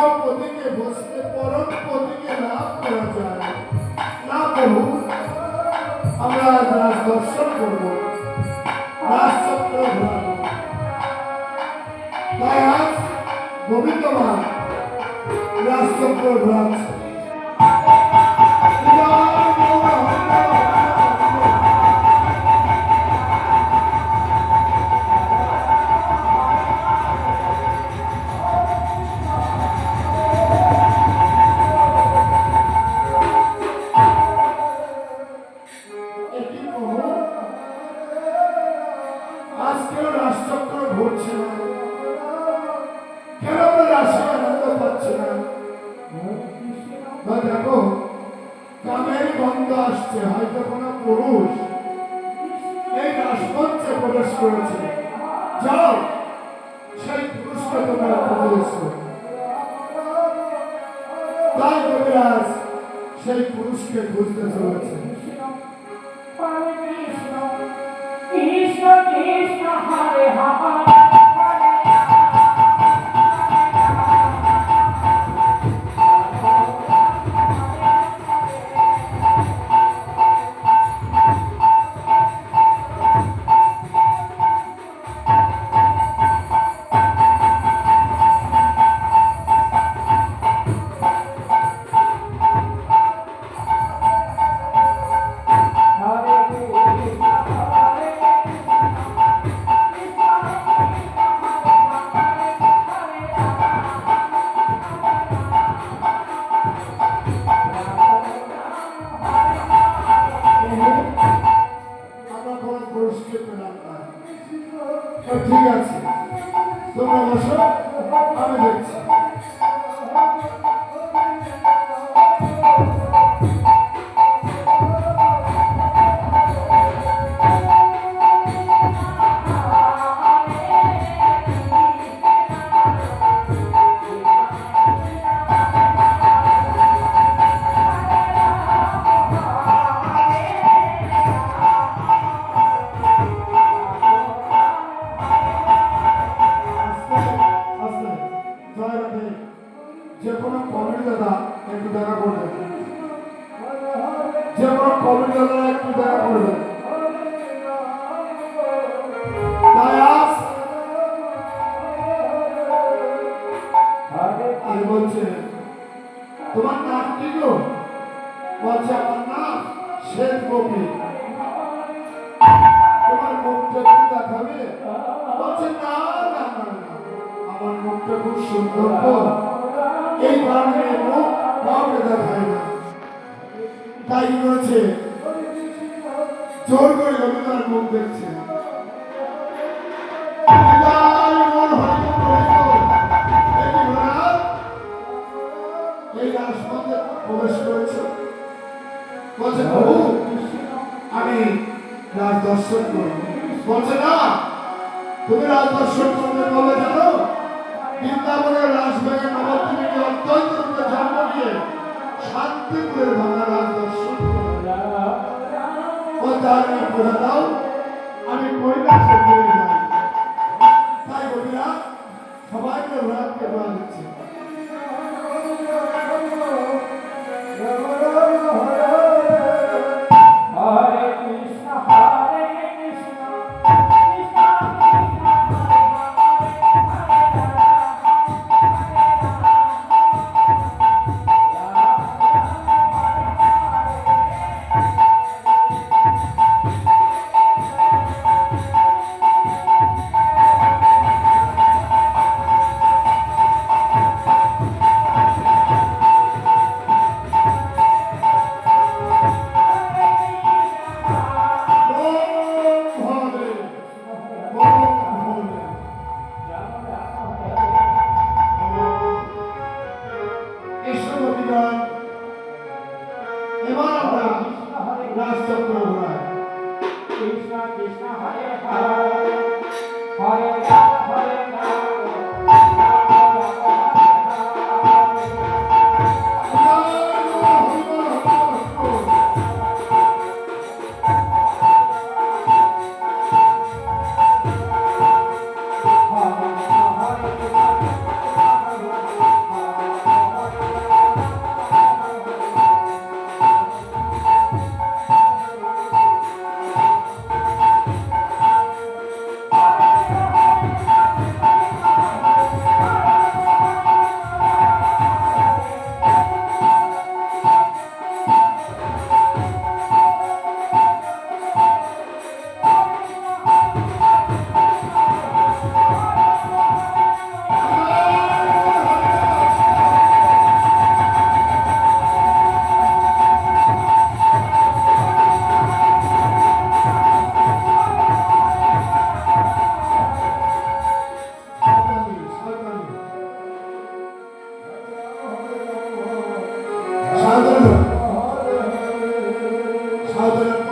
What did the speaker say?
পতিকে বসতে পরম পতিকে লাভ করা যায় না প্রভু। আমরা রাজ দর্শন করব, রাজচক্র ঘোরাবো। তাই আজ গোবিন্দমান রাজচক্র ঘোরাচ্ছে। আজকেও রাজচক্র ঘুরছে না, কেন আমরা রাশি আনন্দ পাচ্ছি না? দেখো কামের গন্ধ আসছে, হয়তো কোন পুরুষ এই রাজমঞ্চে প্রবেশ করেছে। যাও সেই পুরুষকে তোমরা প্রবেশ করো। তাই কবিরাজ সেই পুরুষকে খুঁজতে চলেছে। কৃষ্ণ কৃষ্ণ হরে হরে ঠিক আছে, তোমরা বসো, আমি দেখছি। যে কোনো কমিটি দাদা একটু দেখা করবে, যে কোনো কমিটি দাদা একটু দেখা করবে। তাই আজ আমি বলছে তোমার নাম কি গো? বলছে আমার নাম শেখ গোপী। তোমার মুখটা একটু দেখাবে? বলছে না না না, আমার মুখটা খুব সুন্দর তো, এই কারণে মুখ কাউকে দেখায় না। তাই বলছে জোর করে রবীন্দ্রনাথ মুখ দেখছে। এই রাজপথে প্রবেশ করেছে, বলছে প্রভু আমি রাজ দর্শন করব। বলছে না, তুমি রাজ দর্শন করবে কবে জানো? বৃন্দাবনের রাজবাগে নবদ্বীপে অত্যন্ত রূপে জন্ম নিয়ে শান্তিপুরের ভাঙা রাজ দর্শন করে দাও, আমি কৈলাসে ফিরে যাই। তাই বলিয়া সবাইকে ঘোরাতে ঘোরা দিচ্ছে। সাধারণ সাধারণ